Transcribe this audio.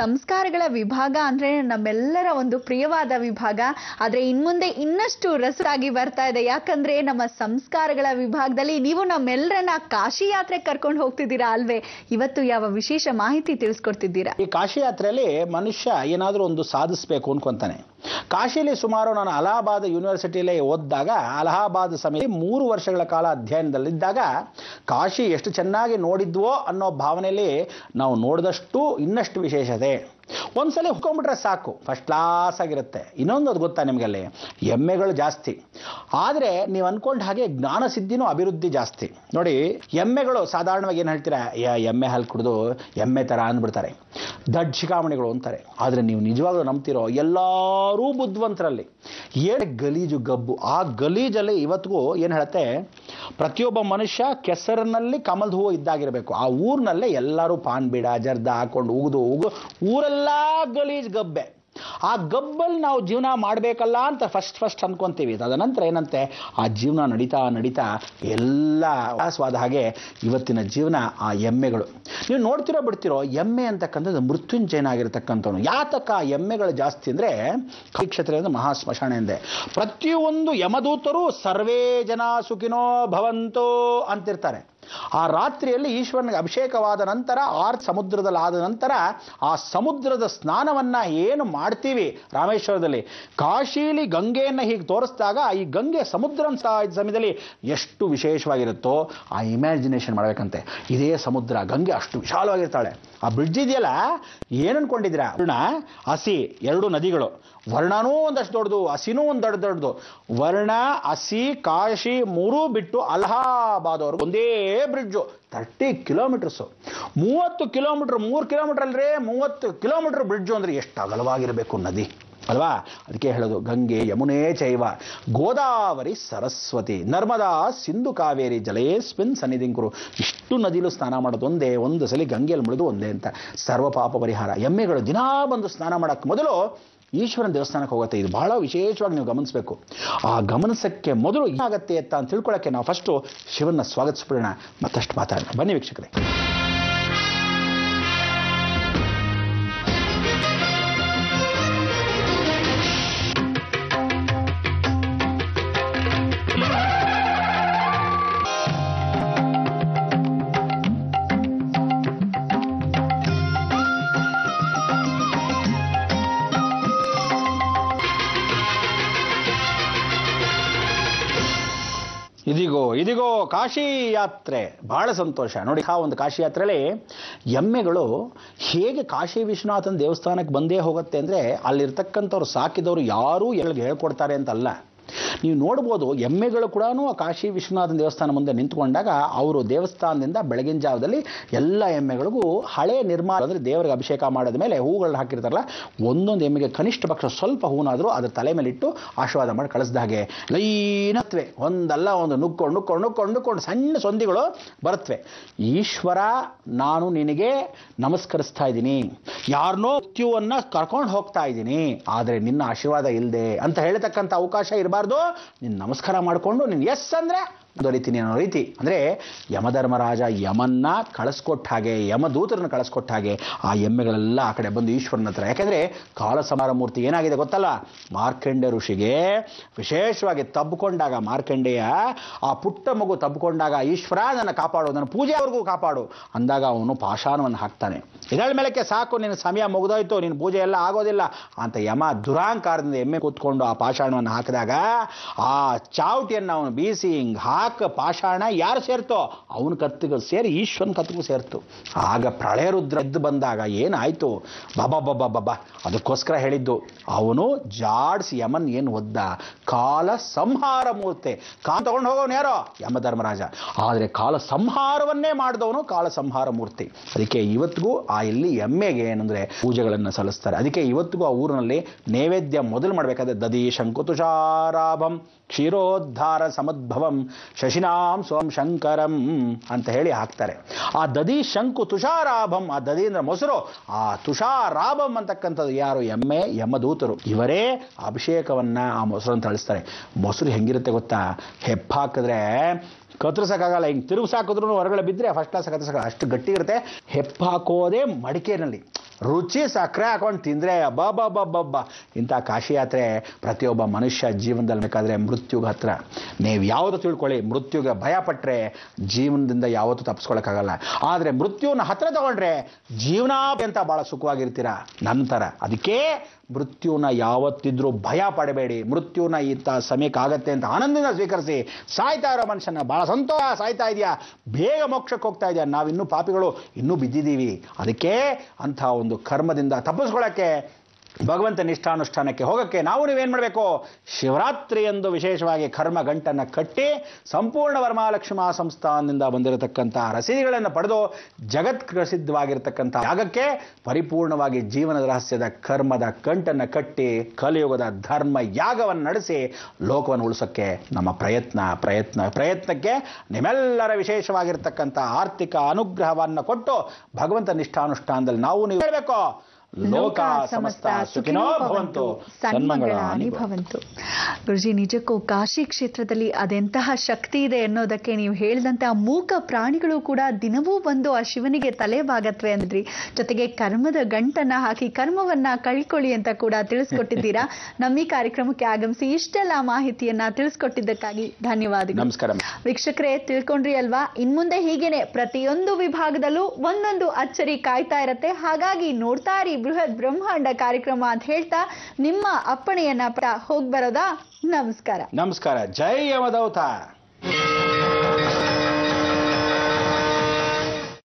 ಸಂಸ್ಕಾರಗಳ ವಿಭಾಗ ಅಂದ್ರೆ ನಮ್ಮೆಲ್ಲರ ಒಂದು ಪ್ರಿಯವಾದ ವಿಭಾಗ. ಆದ್ರೆ ಇನ್ಮುಂದೆ ಇನ್ನಷ್ಟು ರಸದಾಗಿ ಬರ್ತಾ ಇದೆ. ಯಾಕಂದ್ರೆ ನಮ್ಮ ಸಂಸ್ಕಾರಗಳ ವಿಭಾಗದಲ್ಲಿ ನೀವು ನಮ್ಮೆಲ್ಲರನ್ನ ಕಾಶಿ ಯಾತ್ರೆ ಕರ್ಕೊಂಡು ಹೋಗ್ತಿದ್ದೀರಾ ಅಲ್ವೇ? ಇವತ್ತು ಯಾವ ವಿಶೇಷ ಮಾಹಿತಿ ತಿಳಿಸ್ಕೊಡ್ತಿದ್ದೀರಾ? ಈ ಕಾಶಿ ಯಾತ್ರೆಯಲ್ಲಿ ಮನುಷ್ಯ ಏನಾದರೂ ಒಂದು ಸಾಧಿಸಬೇಕು ಅನ್ಕೊಂತಾನೆ. ಕಾಶಿಯಲ್ಲಿ ಸುಮಾರು ನಾನು ಅಲಹಾಬಾದ್ ಯೂನಿವರ್ಸಿಟಿಯಲ್ಲಿ ಓದಿದಾಗ, ಅಲಹಾಬಾದ್ ಸಮಯ 3 ವರ್ಷಗಳ ಕಾಲ ಅಧ್ಯಯನದಲ್ಲಿದ್ದಾಗ ಕಾಶಿ ಎಷ್ಟು ಚೆನ್ನಾಗಿ ನೋಡಿದ್ವೋ ಅನ್ನೋ ಭಾವನೆಯಲ್ಲಿ ನಾವು ನೋಡಿದಷ್ಟು ಇನ್ನಷ್ಟು ವಿಶೇಷತೆ. ಒಂದ್ಸಲ ಹುಡ್ಕೊಂಡ್ಬಿಟ್ರೆ ಸಾಕು, ಫಸ್ಟ್ ಕ್ಲಾಸ್ ಆಗಿರುತ್ತೆ. ಇನ್ನೊಂದು ಅದು ಗೊತ್ತಾ ನಿಮಗಲ್ಲಿ, ಎಮ್ಮೆಗಳು ಜಾಸ್ತಿ, ಆದರೆ ನೀವು ಅನ್ಕೊಂಡ ಹಾಗೆ ಜ್ಞಾನ ಸಿದ್ಧಿನೂ ಅಭಿವೃದ್ಧಿ ಜಾಸ್ತಿ. ನೋಡಿ, ಎಮ್ಮೆಗಳು ಸಾಧಾರಣವಾಗಿ ಏನು ಹೇಳ್ತೀರಾ, ಎಮ್ಮೆ ಹಾಲು ಕುಡಿದು ಎಮ್ಮೆ ಥರ ಅಂದ್ಬಿಡ್ತಾರೆ, ದಡ್ಡ ಶಿಖಾಮಣಿಗಳು ಅಂತಾರೆ. ಆದರೆ ನೀವು ನಿಜವಾಗ್ಲೂ ನಂಬ್ತಿರೋ ಎಲ್ಲರೂ ಬುದ್ಧಿವಂತರಲ್ಲಿ ಏನು ಗಲೀಜು ಗಬ್ಬು. ಆ ಗಲೀಜಲ್ಲಿ ಇವತ್ತಿಗೂ ಏನು ಹೇಳುತ್ತೆ, ಪ್ರತಿಯೊಬ್ಬ ಮನುಷ್ಯ ಕೆಸರಿನಲ್ಲಿ ಕಮಲದ ಹೂವು ಇದ್ದಾಗಿರಬೇಕು. ಆ ಊರಿನಲ್ಲೇ ಎಲ್ಲರೂ ಪಾನ್ ಬೀಡ ಜರ್ದ ಹಾಕೊಂಡು ಉಗಿದು ಊರೆಲ್ಲ ಗಲೀಜ್ ಗಬ್ಬೆ. ಆ ಗಬ್ಬಲ್ಲಿ ನಾವು ಜೀವನ ಮಾಡಬೇಕಲ್ಲ ಅಂತ ಫಸ್ಟ್ ಅನ್ಕೊಂತೀವಿ. ತದನಂತರ ಏನಂತೆ, ಆ ಜೀವನ ನಡೀತಾ ಎಲ್ಲ ಸ್ವಾದ. ಹಾಗೆ ಇವತ್ತಿನ ಜೀವನ ಆ ಎಮ್ಮೆಗಳು. ನೀವು ನೋಡ್ತಿರೋ ಬಿಡ್ತಿರೋ, ಎಮ್ಮೆ ಅಂತಕ್ಕಂಥದ್ದು ಮೃತ್ಯುಂಜಯನ ಆಗಿರತಕ್ಕಂಥವ್ನು. ಯಾತಕ್ಕ ಎಮ್ಮೆಗಳು ಜಾಸ್ತಿ ಅಂದರೆ, ಕ್ಷೇತ್ರ ಅಂದರೆ ಮಹಾ ಸ್ಮಶಾನ ಎಂದೆ. ಪ್ರತಿಯೊಂದು ಯಮದೂತರು ಸರ್ವೇ ಜನ ಸುಖಿನೋ ಭವಂತೋ ಅಂತಿರ್ತಾರೆ. ಆ ರಾತ್ರಿಯಲ್ಲಿ ಈಶ್ವರನಿಗೆ ಅಭಿಷೇಕವಾದ ನಂತರ ಸಮುದ್ರದಲ್ಲಾದ ನಂತರ ಆ ಸಮುದ್ರದ ಸ್ನಾನವನ್ನ ಏನು ಮಾಡ್ತೀವಿ ರಾಮೇಶ್ವರದಲ್ಲಿ, ಕಾಶಿಲಿ ಗಂಗೆಯನ್ನು ಹೀಗೆ ತೋರಿಸಿದಾಗ ಈ ಗಂಗೆ ಸಮುದ್ರ ಸಮಯದಲ್ಲಿ ಎಷ್ಟು ವಿಶೇಷವಾಗಿರುತ್ತೋ ಆ ಇಮ್ಯಾಜಿನೇಷನ್ ಮಾಡಬೇಕಂತೆ. ಇದೇ ಸಮುದ್ರ, ಗಂಗೆ ಅಷ್ಟು ವಿಶಾಲವಾಗಿರ್ತಾಳೆ. ಆ ಬ್ರಿಡ್ಜ್ ಇದೆಯಲ್ಲ, ಏನು ಅನ್ಕೊಂಡಿದ್ದೀರಾ, ವರ್ಣ ಹಸಿ 2 ನದಿಗಳು, ವರ್ಣನೂ ಒಂದಷ್ಟು ದೊಡ್ಡದು, ಹಸಿನೂ ಒಂದು ದೊಡ್ಡದು. ವರ್ಣ, ಹಸಿ, ಕಾಶಿ 3 ಬಿಟ್ಟು ಅಲಹಾಬಾದ್ವರೆಗೂ ಒಂದೇ ಬ್ರಿಡ್ಜು, 30 ಕಿಲೋಮೀಟರ್ಸು. 30 ಕಿಲೋಮೀಟರ್, 3 ಕಿಲೋಮೀಟರ್ ಅಲ್ರೇ, 30 ಕಿಲೋಮೀಟರ್ ಬ್ರಿಡ್ಜು ಅಂದರೆ ಎಷ್ಟು ಅಗಲವಾಗಿರಬೇಕು ನದಿ ಅಲ್ವಾ? ಅದಕ್ಕೆ ಹೇಳೋದು, ಗಂಗೆ ಯಮುನೆ ಚೈವ ಗೋದಾವರಿ ಸರಸ್ವತಿ ನರ್ಮದಾ ಸಿಂಧು ಕಾವೇರಿ ಜಲೇಸ್ಮಿನ್ ಸನ್ನಿಧಿಂಕರು. ಇಷ್ಟು ನದಿಲು ಸ್ನಾನ ಮಾಡೋದು ಒಂದೇ, ಒಂದು ಸಲ ಗಂಗೆಯಲ್ಲಿ ಮುಳಿದು ಒಂದೇ ಅಂತ. ಸರ್ವ ಪಾಪ ಪರಿಹಾರ. ಎಮ್ಮೆಗಳು ದಿನಾ ಬಂದು ಸ್ನಾನ ಮಾಡೋಕ್ಕೆ ಮೊದಲು ಈಶ್ವರನ ದೇವಸ್ಥಾನಕ್ಕೆ ಹೋಗುತ್ತೆ. ಇದು ಬಹಳ ವಿಶೇಷವಾಗಿ ನೀವು ಗಮನಿಸಬೇಕು. ಆ ಗಮನಿಸಕ್ಕೆ ಮೊದಲು ಏನಾಗತ್ತೆ ಅಂತ ತಿಳ್ಕೊಳ್ಳೋಕ್ಕೆ ನಾವು ಫಸ್ಟು ಶಿವನ ಸ್ವಾಗತಿಸ್ಬಿಡೋಣ, ಮತ್ತಷ್ಟು ಮಾತಾಡೋಣ. ಬನ್ನಿ ವೀಕ್ಷಕರೇ. ಇದಿಗೋ ಕಾಶಿ ಯಾತ್ರೆ. ಬಹಳ ಸಂತೋಷ ನೋಡಿ. ಆ ಒಂದು ಕಾಶಿ ಯಾತ್ರೆಯಲ್ಲಿ ಎಮ್ಮೆಗಳು ಹೇಗೆ ಕಾಶಿ ವಿಶ್ವನಾಥನ ದೇವಸ್ಥಾನಕ್ಕೆ ಬಂದೇ ಹೋಗುತ್ತೆ ಅಂದರೆ, ಅಲ್ಲಿರ್ತಕ್ಕಂಥವ್ರು ಸಾಕಿದವರು ಯಾರೂ ಹೇಳ್ಕೊಡ್ತಾರೆ ಅಂತಲ್ಲ. ನೀವು ನೋಡ್ಬೋದು, ಎಮ್ಮೆಗಳು ಕೂಡ ಕಾಶಿ ವಿಶ್ವನಾಥನ ದೇವಸ್ಥಾನ ಮುಂದೆ ನಿಂತ್ಕೊಂಡಾಗ ಅವರು ದೇವಸ್ಥಾನದಿಂದ ಬೆಳಗಿನ ಜಾವದಲ್ಲಿ ಎಲ್ಲ ಎಮ್ಮೆಗಳಿಗೂ ಹಳೆ ನಿರ್ಮಾಣ ಅಂದರೆ ದೇವರಿಗೆ ಅಭಿಷೇಕ ಮಾಡಿದ ಮೇಲೆ ಹೂಗಳನ್ನ ಹಾಕಿರ್ತಾರಲ್ಲ, ಒಂದೊಂದು ಎಮ್ಮೆಗೆ ಕನಿಷ್ಠ ಪಕ್ಷ ಸ್ವಲ್ಪ ಹೂನಾದರೂ ಅದ್ರ ತಲೆ ಮೇಲೆ ಇಟ್ಟು ಆಶೀರ್ವಾದ ಮಾಡಿ ಕಳಿಸ್ದ ಹಾಗೆ ಲೈನತ್ವೆ, ಒಂದಲ್ಲ ಒಂದು ನುಕ್ಕೊಂಡು ಸಣ್ಣ ಸೊಂದಿಗಳು ಬರುತ್ತವೆ. ಈಶ್ವರ, ನಾನು ನಿನಗೆ ನಮಸ್ಕರಿಸ್ತಾ ಇದ್ದೀನಿ, ಯಾರನ್ನೋ ಮೃತ್ಯುವನ್ನು ಕರ್ಕೊಂಡು ಹೋಗ್ತಾ ಇದ್ದೀನಿ, ಆದರೆ ನಿನ್ನ ಆಶೀರ್ವಾದ ಇಲ್ಲದೆ ಅಂತ ಹೇಳ್ತಕ್ಕಂಥ ಅವಕಾಶ ಇರಬಾರ್ದು. ನೀನು ನಮಸ್ಕಾರ ಮಾಡಿಕೊಂಡು ನೀನು ಎಸ್ ಅಂದರೆ ದೊರೀತೀನಿ ಅನ್ನೋ ರೀತಿ. ಅಂದರೆ ಯಮಧರ್ಮರಾಜ ಯಮನ್ನ ಕಳಿಸ್ಕೊಟ್ಟ ಹಾಗೆ, ಯಮದೂತರನ್ನು ಕಳಿಸ್ಕೊಟ್ಟ ಹಾಗೆ ಆ ಎಮ್ಮೆಗಳೆಲ್ಲ ಆ ಕಡೆ ಬಂದು ಈಶ್ವರನ ಹತ್ರ. ಯಾಕೆಂದರೆ ಕಾಲಸಂಹಾರ ಮೂರ್ತಿ ಏನಾಗಿದೆ ಗೊತ್ತಲ್ಲ, ಮಾರ್ಕಂಡ ಋಷಿಗೆ ವಿಶೇಷವಾಗಿ ತಬ್ಬಿಕೊಂಡಾಗ, ಮಾರ್ಕಂಡೇಯ ಆ ಪುಟ್ಟ ಮಗು ತಬ್ಬಿಕೊಂಡಾಗ, ಈಶ್ವರ ನನ್ನ ಕಾಪಾಡು, ನನ್ನ ಪೂಜೆವರೆಗೂ ಕಾಪಾಡು ಅಂದಾಗ ಅವನು ಪಾಷಾಣವನ್ನು ಹಾಕ್ತಾನೆ. ಇದಳ ಮೇಲಕ್ಕೆ ಸಾಕು, ನಿನ್ನ ಸಮಯ ಮುಗಿದೋಯ್ತು, ನಿನ್ನ ಪೂಜೆ ಎಲ್ಲ ಆಗೋದಿಲ್ಲ ಅಂತ ಯಮ ದುರಾಂಕಾರದಿಂದ ಎಮ್ಮೆ ಕೂತ್ಕೊಂಡು ಆ ಪಾಷಾಣವನ್ನು ಹಾಕಿದಾಗ ಆ ಚಾವಟಿಯನ್ನು ಅವನು ಬೀಸಿ ಹಿಂಗೆ ಪಾಷಾಣ ಯಾರು ಸೇರ್ತೋ ಅವನ ಕತ್ತಿಗೂ ಸೇರಿ ಈಶ್ವರನ ಕತ್ತಿಗೂ ಸೇರ್ತು. ಆಗ ಪ್ರಳಯ ರುದ್ರ ಎದ್ದು ಬಂದಾಗ ಏನಾಯ್ತು, ಬಾಬಾ ಅದಕ್ಕೋಸ್ಕರ ಹೇಳಿದ್ದು, ಅವನು ಜಾಡ್ಸಿ ಯಮನ್ ಏನು ಒದ್ದ, ಕಾಲ ಸಂಹಾರ ಮೂರ್ತಿ. ತಗೊಂಡು ಹೋಗೋನು ಯಾರೋ ಯಮಧರ್ಮರಾಜ, ಆದರೆ ಕಾಲ ಸಂಹಾರವನ್ನೇ ಮಾಡಿದವನು ಕಾಲ ಸಂಹಾರ ಮೂರ್ತಿ. ಅದಕ್ಕೆ ಇವತ್ತಿಗೂ ಆ ಇಲ್ಲಿ ಎಮ್ಮೆಗೆ ಏನಂದ್ರೆ ಪೂಜೆಗಳನ್ನು ಸಲ್ಲಿಸ್ತಾರೆ. ಅದಕ್ಕೆ ಇವತ್ತಿಗೂ ಆ ಊರಿನಲ್ಲಿ ನೈವೇದ್ಯ ಮೊದಲು ಮಾಡಬೇಕಾದ್ರೆ ದದಿ ಶಂಕುತುಷಾರಾಭಂ ಕ್ಷೀರೋದ್ಧಾರ ಸಮದ್ಭವಂ ಶಶಿನಾಂ ಸ್ವಂ ಶಂಕರಂ ಅಂತ ಹೇಳಿ ಹಾಕ್ತಾರೆ. ಆ ದದಿ ಶಂಕು ತುಷಾರಾಭಂ, ಆ ದದಿ ಅಂದ್ರೆ ಮೊಸರು, ಆ ತುಷಾರಾಭಂ ಅಂತಕ್ಕಂಥದ್ದು ಯಾರು, ಎಮ್ಮೆ ಯಮದೂತರು. ಇವರೇ ಅಭಿಷೇಕವನ್ನ ಆ ಮೊಸರನ್ನು ತಳಿಸ್ತಾರೆ. ಮೊಸರು ಹೆಂಗಿರುತ್ತೆ ಗೊತ್ತಾ, ಹೆಪ್ಪಾಕಿದ್ರೆ ಕತ್ತರಿಸೋಕ್ಕಾಗಲ್ಲ, ಹಿಂಗೆ ತಿರುಗಿಸಾಕಿದ್ರು ಹೊರಗಡೆ ಬಿದ್ದರೆ ಫಸ್ಟ್ ಕ್ಲಾಸ್ ಕತ್ತರಿಸೋಕ್ಕಾಗಲ್ಲ, ಅಷ್ಟು ಗಟ್ಟಿ ಇರುತ್ತೆ. ಹೆಪ್ಪಾಕೋದೇ ಮಡಿಕೆನಲ್ಲಿ, ರುಚಿ ಸಕ್ಕರೆ ಹಾಕೊಂಡು ತಿಂದರೆ ಅಬ್ಬಬ್ಬಬ್ಬಬ್ಬ. ಇಂಥ ಕಾಶಿ ಯಾತ್ರೆ ಪ್ರತಿಯೊಬ್ಬ ಮನುಷ್ಯ ಜೀವನದಲ್ಲಿ ಬೇಕಾದರೆ ಮೃತ್ಯುಗೆ ಹತ್ರ. ನೀವು ಯಾವುದು ತಿಳ್ಕೊಳ್ಳಿ, ಮೃತ್ಯುಗೆ ಭಯ ಪಟ್ಟರೆ ಜೀವನದಿಂದ ಯಾವತ್ತೂ ತಪ್ಪಿಸ್ಕೊಳಕ್ಕಾಗಲ್ಲ. ಆದರೆ ಮೃತ್ಯುವನ್ನ ಹತ್ರ ತಗೊಂಡ್ರೆ ಜೀವನ ಅಂತ ಭಾಳ ಸುಖವಾಗಿರ್ತೀರ ನಂತರ. ಅದಕ್ಕೆ ಮೃತ್ಯುನ ಯಾವತ್ತಿದ್ರೂ ಭಯ ಪಡಬೇಡಿ. ಮೃತ್ಯುನ ಇಂಥ ಸಮಯಕ್ಕೆ ಆಗತ್ತೆ ಅಂತ ಆನಂದದಿಂದ ಸ್ವೀಕರಿಸಿ. ಸಾಯ್ತಾ ಇರೋ ಮನುಷ್ಯನ ಭಾಳ ಸಂತೋಷ, ಸಾಯ್ತಾ ಇದೆಯಾ, ಬೇಗ ಮೋಕ್ಷಕ್ಕೆ ಹೋಗ್ತಾ ಇದೆಯಾ, ನಾವಿನ್ನೂ ಪಾಪಿಗಳು ಇನ್ನೂ ಬಿದ್ದಿದ್ದೀವಿ. ಅದಕ್ಕೆ ಅಂಥ ಒಂದು ಕರ್ಮದಿಂದ ತಪ್ಪಿಸ್ಕೊಳ್ಳೋಕ್ಕೆ, ಭಗವಂತ ನಿಷ್ಠಾನುಷ್ಠಾನಕ್ಕೆ ಹೋಗೋಕ್ಕೆ ನಾವು ನೀವೇನು ಮಾಡಬೇಕು? ಶಿವರಾತ್ರಿ ಎಂದು ವಿಶೇಷವಾಗಿ ಕರ್ಮ ಗಂಟನ್ನು ಕಟ್ಟಿ ಸಂಪೂರ್ಣ ವರಮಹಾಲಕ್ಷ್ಮಿ ಸಂಸ್ಥಾನದಿಂದ ಬಂದಿರತಕ್ಕಂಥ ರಸೀದಿಗಳನ್ನು ಪಡೆದು ಜಗತ್ ಪ್ರಸಿದ್ಧವಾಗಿರ್ತಕ್ಕಂಥ ಯಾಗಕ್ಕೆ ಪರಿಪೂರ್ಣವಾಗಿ ಜೀವನದ ರಹಸ್ಯದ ಕರ್ಮದ ಗಂಟನ್ನು ಕಟ್ಟಿ ಕಲಿಯುಗದ ಧರ್ಮ ಯಾಗವನ್ನು ನಡೆಸಿ ಲೋಕವನ್ನು ಉಳಿಸೋಕ್ಕೆ ನಮ್ಮ ಪ್ರಯತ್ನಕ್ಕೆ ನಿಮ್ಮೆಲ್ಲರ ವಿಶೇಷವಾಗಿರ್ತಕ್ಕಂಥ ಆರ್ಥಿಕ ಅನುಗ್ರಹವನ್ನು ಕೊಟ್ಟು ಭಗವಂತ ನಿಷ್ಠಾನುಷ್ಠಾನದಲ್ಲಿ ನಾವು ನೀವು ಹೇಳಬೇಕು. ಲೋಕ ಸಮಸ್ತ ಸುಖಿನೋ ಭವಂತು, ಸನ್ಮಂಗಳಾನಿ ಭವಂತು. ಗುರುಜಿ, ನಿಜಕ್ಕೂ ಕಾಶಿ ಕ್ಷೇತ್ರದಲ್ಲಿ ಅದೆಂತಹ ಶಕ್ತಿ ಇದೆ ಅನ್ನೋದಕ್ಕೆ ನೀವು ಹೇಳಿದಂತೆ ಆ ಮೂಕ ಪ್ರಾಣಿಗಳು ಕೂಡ ದಿನವೂ ಬಂದು ಆ ಶಿವನಿಗೆ ತಲೆ ಬಾಗತ್ವೆ ಅಂದ್ರಿ. ಜೊತೆಗೆ ಕರ್ಮದ ಗಂಟನ್ನ ಹಾಕಿ ಕರ್ಮವನ್ನ ಕಳ್ಕೊಳ್ಳಿ ಅಂತ ಕೂಡ ತಿಳಿಸ್ಕೊಟ್ಟಿದ್ದೀರಾ. ನಮ್ಮ ಈ ಕಾರ್ಯಕ್ರಮಕ್ಕೆ ಆಗಮಿಸಿ ಇಷ್ಟೆಲ್ಲ ಮಾಹಿತಿಯನ್ನ ತಿಳಿಸ್ಕೊಟ್ಟಿದ್ದಕ್ಕಾಗಿ ಧನ್ಯವಾದಗಳು. ನಮಸ್ಕಾರ. ವೀಕ್ಷಕರೇ, ತಿಳ್ಕೊಂಡ್ರಿ ಅಲ್ವಾ? ಇನ್ಮುಂದೆ ಹೀಗೇನೆ ಪ್ರತಿಯೊಂದು ವಿಭಾಗದಲ್ಲೂ ಒಂದೊಂದು ಅಚ್ಚರಿ ಕಾಯ್ತಾ ಇರತ್ತೆ. ಹಾಗಾಗಿ ನೋಡ್ತಾ ಇರಿ ಬೃಹತ್ ಬ್ರಹ್ಮಾಂಡ ಕಾರ್ಯಕ್ರಮ ಅಂತ ಹೇಳ್ತಾ ನಿಮ್ಮ ಅಪ್ಪಣೆಯನ್ನ ಹೋಗಿ ಬರೋದಾ? ನಮಸ್ಕಾರ. ನಮಸ್ಕಾರ. ಜೈ ಯಮದೌತ.